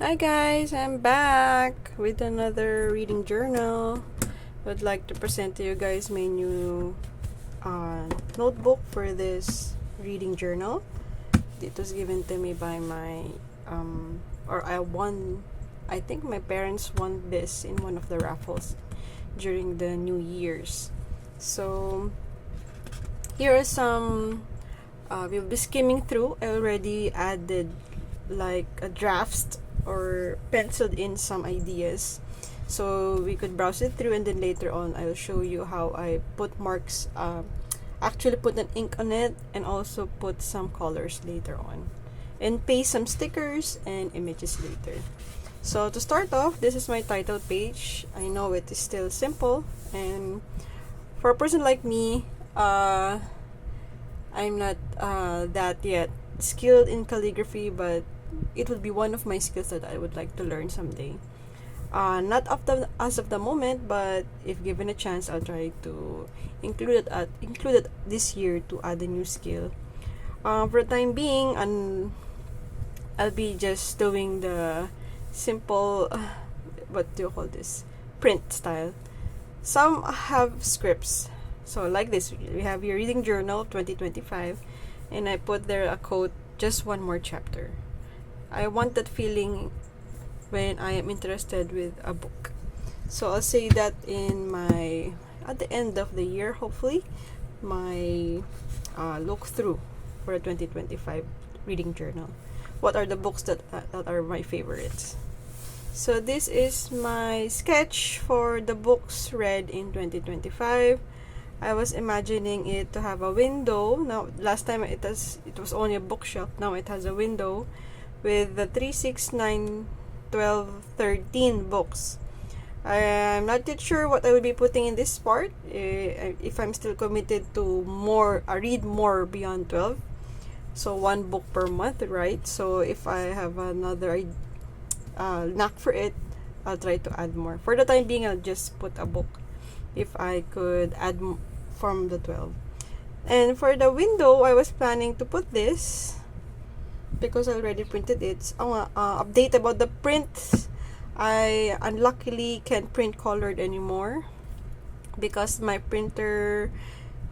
Hi guys, I'm back with another reading journal. Would like to present to you guys my new notebook for this reading journal. It was given to me by my or I won. I think my parents won this in one of the raffles during the New Year's. So here are some. We'll be skimming through. I already added like a draft or penciled in some ideas, so we could browse it through, and then later on I'll show you how I put marks, actually put an ink on it, and also put some colors later on, and paste some stickers and images later. So to start off, this is my title page. I know it is still simple, and for a person like me, I'm not that yet skilled in calligraphy, but it would be one of my skills that I would like to learn someday. Not as of the moment, but if given a chance, I'll try to include it this year to add a new skill. For the time being, I'll be just doing the simple, what do you call this? Print style. Some have scripts. So like this, we have your reading journal 2025, and I put there a quote, just one more chapter. I want that feeling when I am interested with a book. So I'll say that at the end of the year, hopefully, my look through for a 2025 reading journal. What are the books that are my favorites? So this is my sketch for the books read in 2025. I was imagining it to have a window. Now, last time it was only a bookshelf. Now it has a window with the 3, 6, 9, 12, 13 books. I'm not yet sure what I will be putting in this part. If I'm still committed to read more beyond 12. So one book per month, right? So if I have another knack for it, I'll try to add more. For the time being, I'll just put a book if I could add from the 12. And for the window, I was planning to put this because I already printed it. Update about the print. I unluckily can't print colored anymore because my printer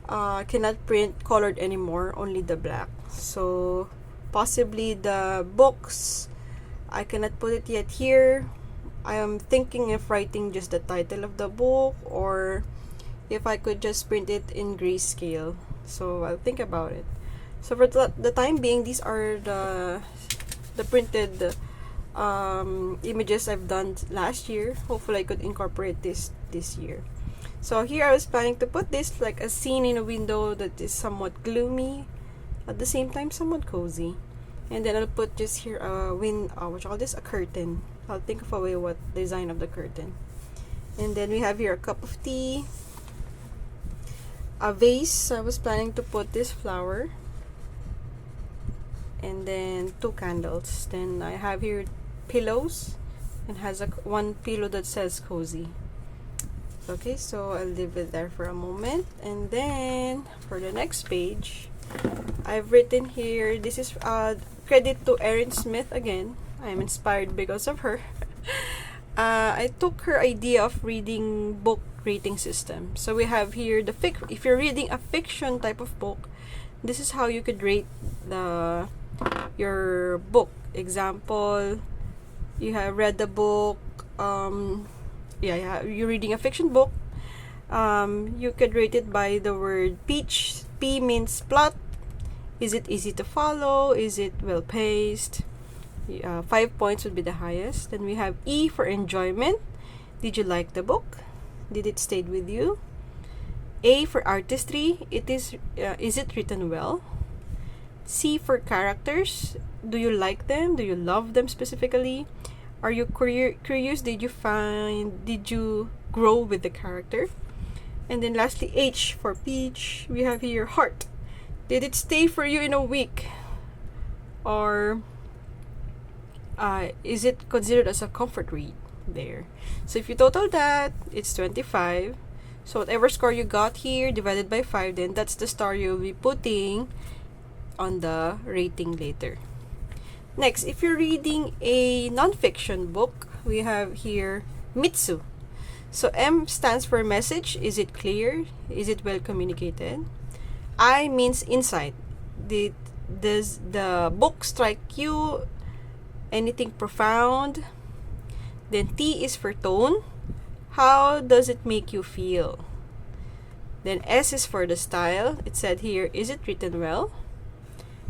cannot print colored anymore, only the black. So possibly the books, I cannot put it yet here. I am thinking of writing just the title of the book, or if I could just print it in grayscale. So I'll think about it. So for the time being, these are the printed images I've done last year. Hopefully I could incorporate this year. So here I was planning to put this like a scene in a window that is somewhat gloomy, at the same time somewhat cozy. And then I'll put just here a curtain. I'll think of a way what design of the curtain. And then we have here a cup of tea, a vase. I was planning to put this flower, and then 2 candles. Then I have here pillows, and has one pillow that says cozy. Okay, so I'll leave it there for a moment. And then for the next page, I've written here, this is credit to Erin Smith again. I'm inspired because of her. I took her idea of reading book rating system. So we have here if you're reading a fiction type of book, this is how you could rate your book. Example, you have read the book, you're reading a fiction book. You could rate it by the word peach. P means plot. Is it easy to follow? Is it well paced? 5 points would be the highest. Then we have E for enjoyment. Did you like the book? Did it stay with you? A for artistry. Is it written well? C for characters. Do you like them? Do you love them specifically? Are you curious? Did you grow with the character? And then lastly, H for peach. We have here heart. Did it stay for you in a week? Or is it considered as a comfort read there? So if you total that, it's 25. So whatever score you got here divided by 5, then that's the star you'll be putting on the rating later. Next, if you're reading a non-fiction book, we have here Mitsu. So M stands for message. Is it clear? Is it well communicated? I means insight. Does the book strike you? Anything profound? Then T is for tone. How does it make you feel? Then S is for the style. It said here, is it written well?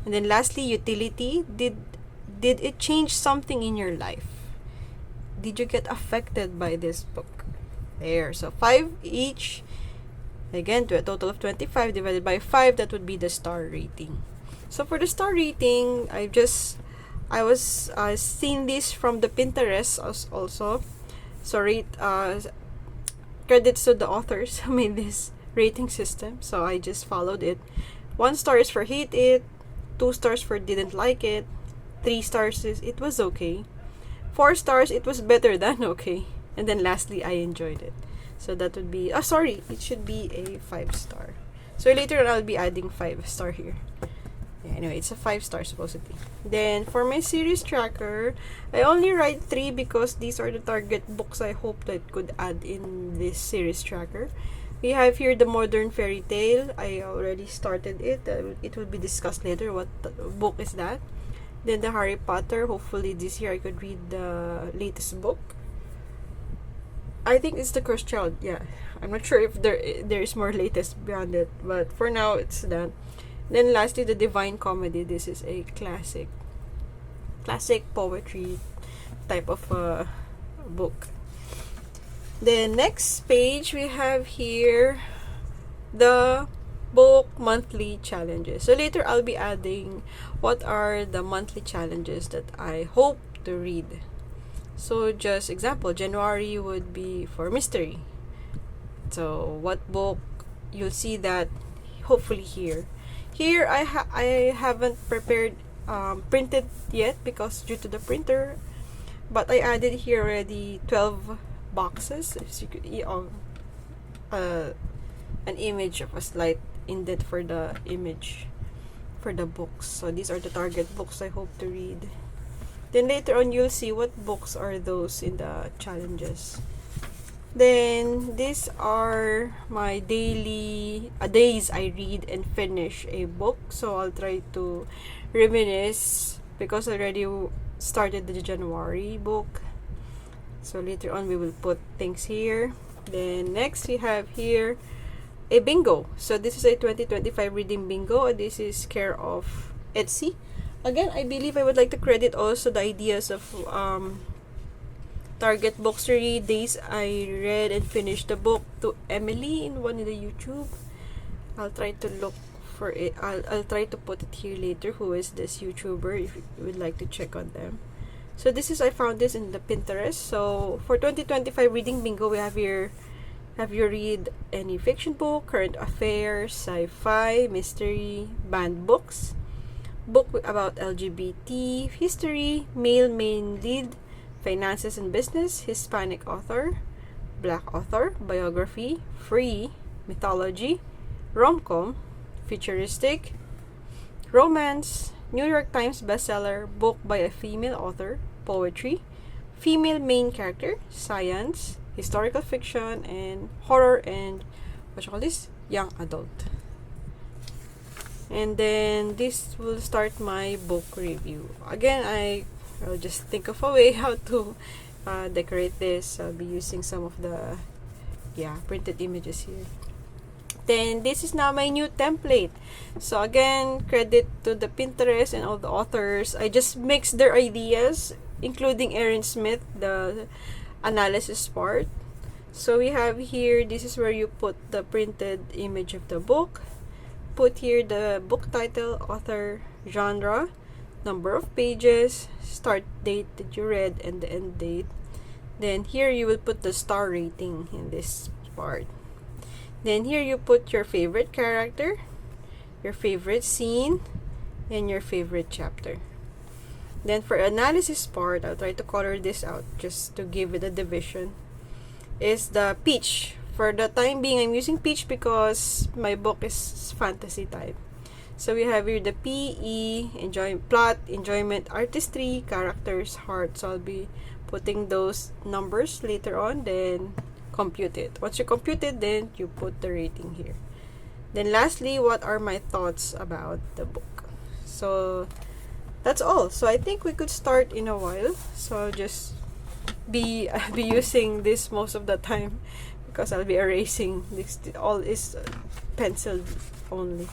And then lastly, utility. Did it change something in your life? Did you get affected by this book? There. So 5 each. Again, to a total of 25 divided by 5, that would be the star rating. So for the star rating, I was seeing this from the Pinterest also. So credits to the authors who made this rating system. So I just followed it. 1 star is for hate it, 2 stars for didn't like it, 3 stars is it was okay, 4 stars it was better than okay, and then lastly I enjoyed it. So that would be it should be a 5 star. So later on I'll be adding 5 star here. Yeah, anyway, it's a 5 star supposedly. Then for my series tracker, I only write 3 because these are the target books I hope that could add in this series tracker. We have here the Modern Fairy Tale. I already started it. It will be discussed later what book is that. Then the Harry Potter. Hopefully this year I could read the latest book. I think it's the Cursed Child. Yeah, I'm not sure if there is more latest beyond it, but for now it's that. Then lastly, the Divine Comedy. This is a classic poetry type of book. The next page we have here the book monthly challenges. So later I'll be adding what are the monthly challenges that I hope to read. So just example, January would be for mystery. So what book, you'll see that hopefully here. Here I haven't prepared printed yet because due to the printer, but I added here already 12 boxes. As you could an image of a slight indent for the image for the books. So these are the target books I hope to read. Then later on you'll see what books are those in the challenges. Then these are my days I read and finish a book. So I'll try to reminisce because I already started the January book. So later on we will put things here. Then next we have here a bingo. So this is a 2025 reading bingo. This is care of Etsy. Again, I believe I would like to credit also the ideas of target books to read. Days I read and finished the book to Emily in one of the YouTube. I'll try to look for it. I'll try to put it here later. Who is this YouTuber if you would like to check on them. So I found this in the Pinterest. So for 2025 reading bingo, we have here, have you read any fiction book, current affairs, sci-fi, mystery, banned books, book about LGBT, history, male main lead, finances and business, Hispanic author, black author, biography, free, mythology, rom-com, futuristic, romance, New York Times bestseller, book by a female author, poetry, female main character, science, historical fiction, and horror, and young adult. And then this will start my book review. Again, I'll just think of a way how to decorate this. I'll be using some of the printed images here. Then this is now my new template. So again, credit to the Pinterest and all the authors. I just mixed their ideas, including Erin Smith, the analysis part. So we have here, this is where you put the printed image of the book. Put here the book title, author, genre, number of pages, start date that you read, and the end date. Then here you will put the star rating in this part. Then here you put your favorite character, your favorite scene, and your favorite chapter. Then for analysis part, I'll try to color this out just to give it a division, is the peach. For the time being, I'm using peach because my book is fantasy type. So we have here the PE, plot, enjoyment, artistry, characters, heart. So I'll be putting those numbers later on, then compute it. Once you compute it, then you put the rating here. Then lastly, what are my thoughts about the book? So that's all. So I think we could start in a while. So I'll just be using this most of the time because I'll be erasing. This all is pencil only.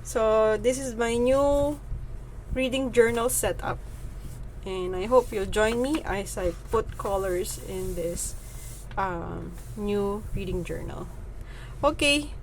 So this is my new reading journal setup, and I hope you'll join me as I put colors in this new reading journal. Okay.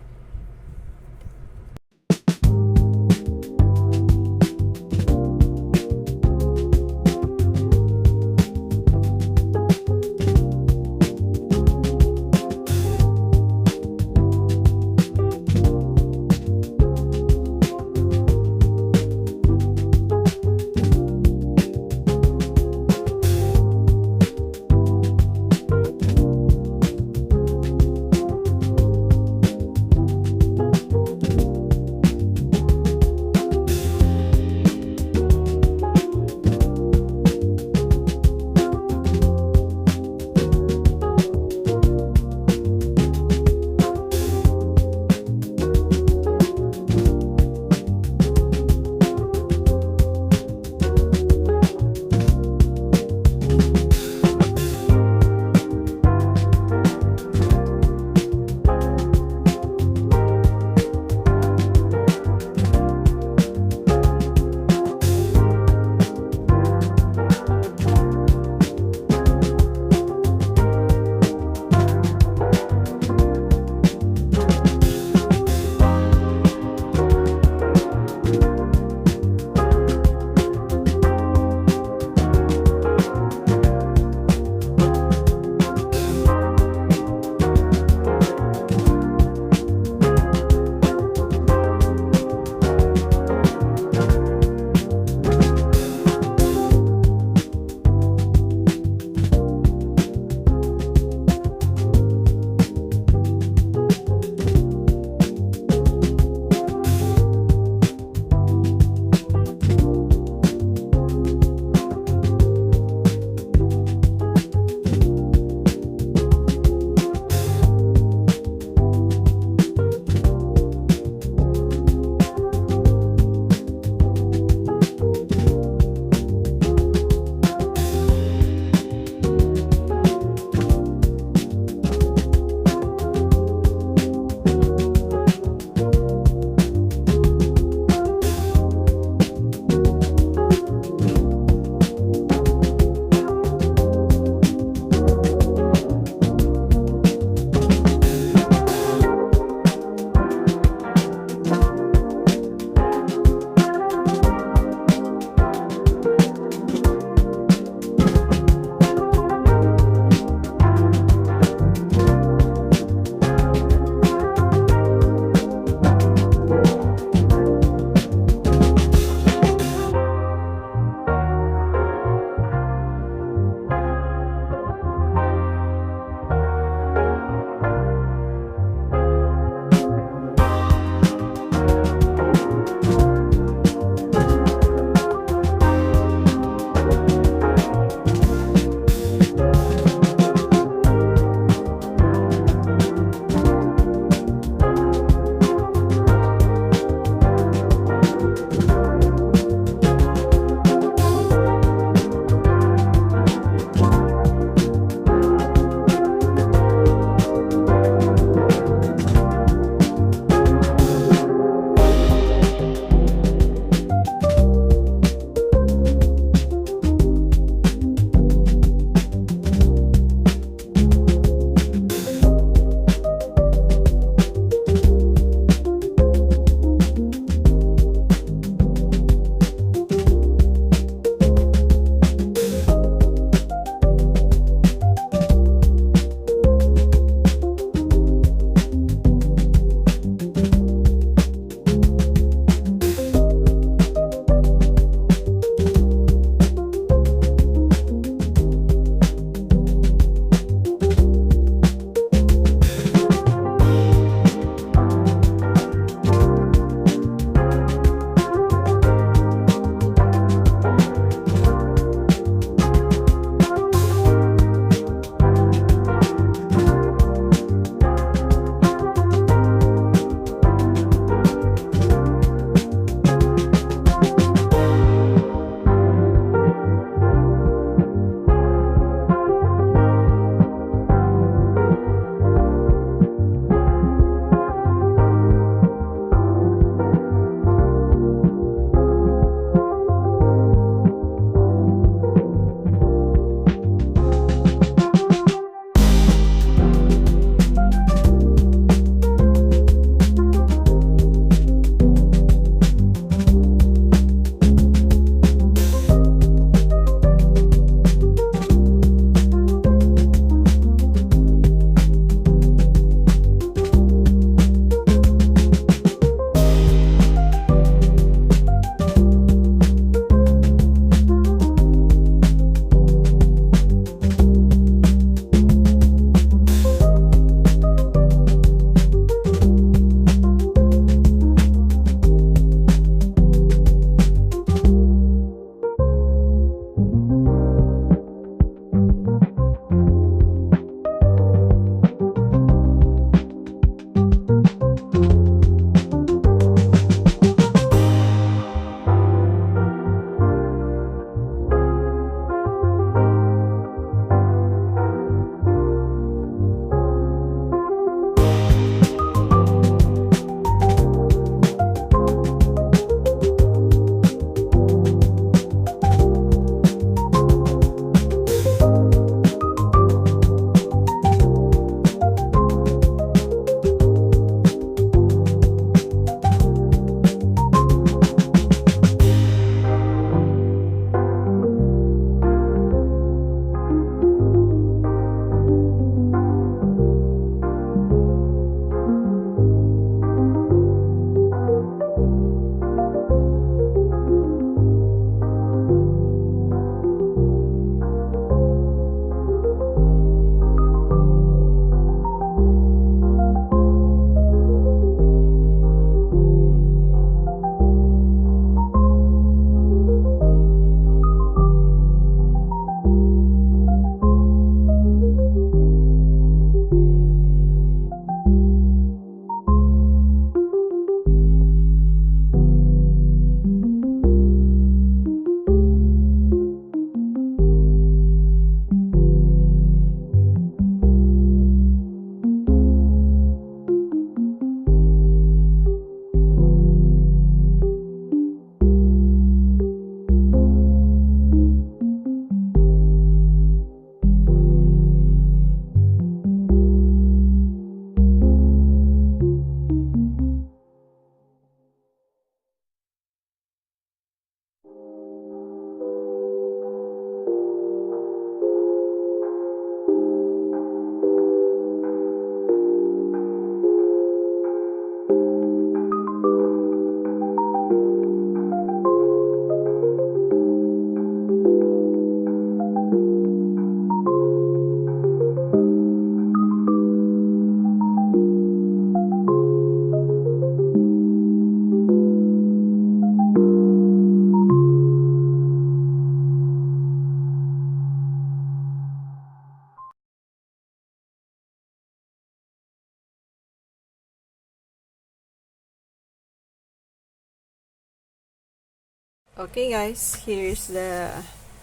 Okay guys, here's the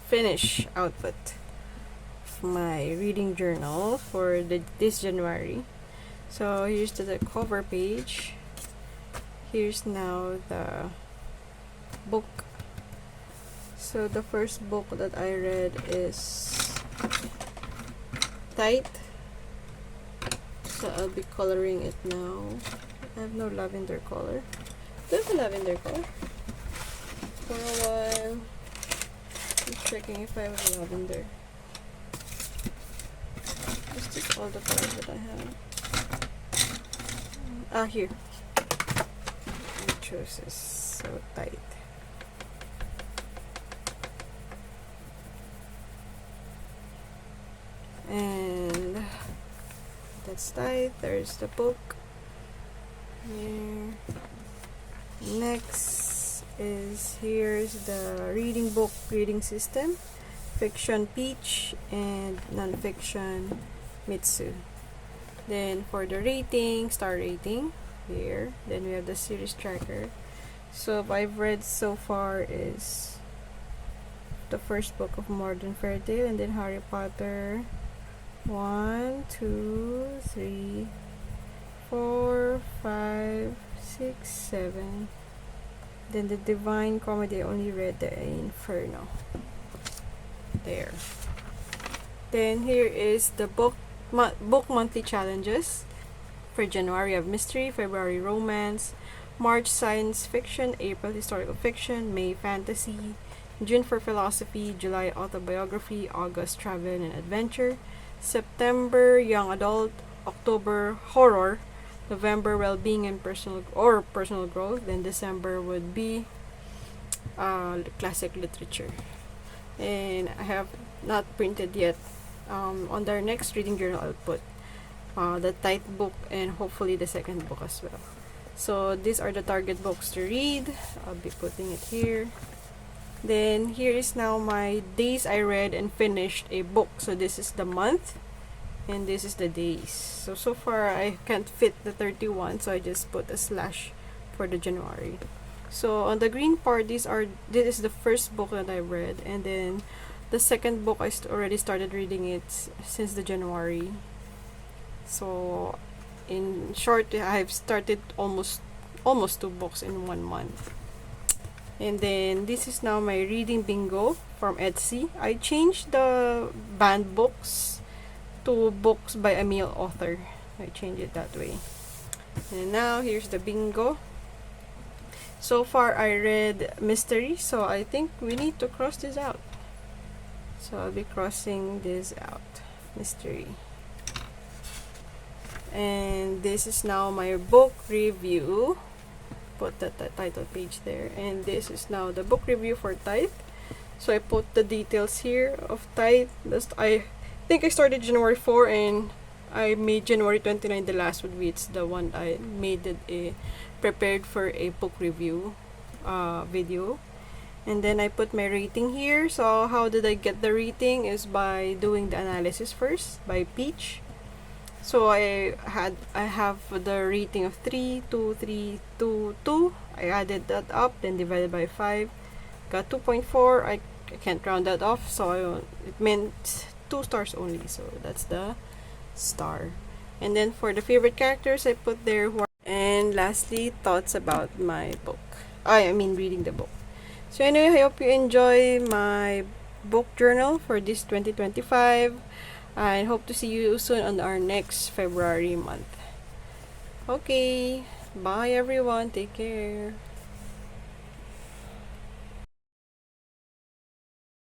finished output of my reading journal for this January. So here's the cover page. Here's now the book. So the first book that I read is Tight. So I'll be coloring it now. I have no lavender color. Do I have a lavender color? For a while, I'm checking if I have a lavender. Is this all the colors that I have? Here. I chose this. So Tight. And that's Tight. There's the book. Here. Next is here's the reading book reading system. Fiction Peach and non-fiction Mitsu. Then for the rating, star rating here. Then we have the series tracker. So what I've read so far is the first book of Modern Fairy Tale, and then Harry Potter 1, 2, 3, 4, 5, 6, 7. Then the Divine Comedy, I only read the Inferno. There. Then here is the book monthly challenges. For January, I have mystery, February romance, March science fiction, April historical fiction, May fantasy, June for philosophy, July autobiography, August travel and adventure, September young adult, October horror, November well-being and personal growth. Then December would be classic literature. And I have not printed yet. On their next reading journal, I'll put the Tight book and hopefully the second book as well. So these are the target books to read. I'll be putting it here. Then here is now my days I read and finished a book. So this is the month and this is the days. So far I can't fit the 31, so I just put a slash for the January. So on the green part, this is the first book that I read, and then the second book I already started reading it since the January. So in short, I've started almost 2 books in 1 month. And then this is now my reading bingo from Etsy. I changed the banned books to books by a male author. I changed it that way. And now here's the bingo. So far I read mystery, so I think we need to cross this out. So I'll be crossing this out. Mystery. And this is now my book review. Put the title page there. And this is now the book review for Tithe. So I put the details here of Tithe. I think I started January 4 and I made January 29 the last would be. It's the one I made it prepared for a book review video. And then I put my rating here. So how did I get the rating is by doing the analysis first by Peach. So I have the rating of 3, 2, 3, 2, 2. I added that up, then divided by 5. Got 2.4. I can't round that off, so it meant 2 stars only. So that's the star. And then for the favorite characters, I put there who are. And lastly, thoughts about my book. I mean reading the book. So anyway, I hope you enjoy my book journal for this 2025. I hope to see you soon on our next February month. Okay, bye everyone. Take care.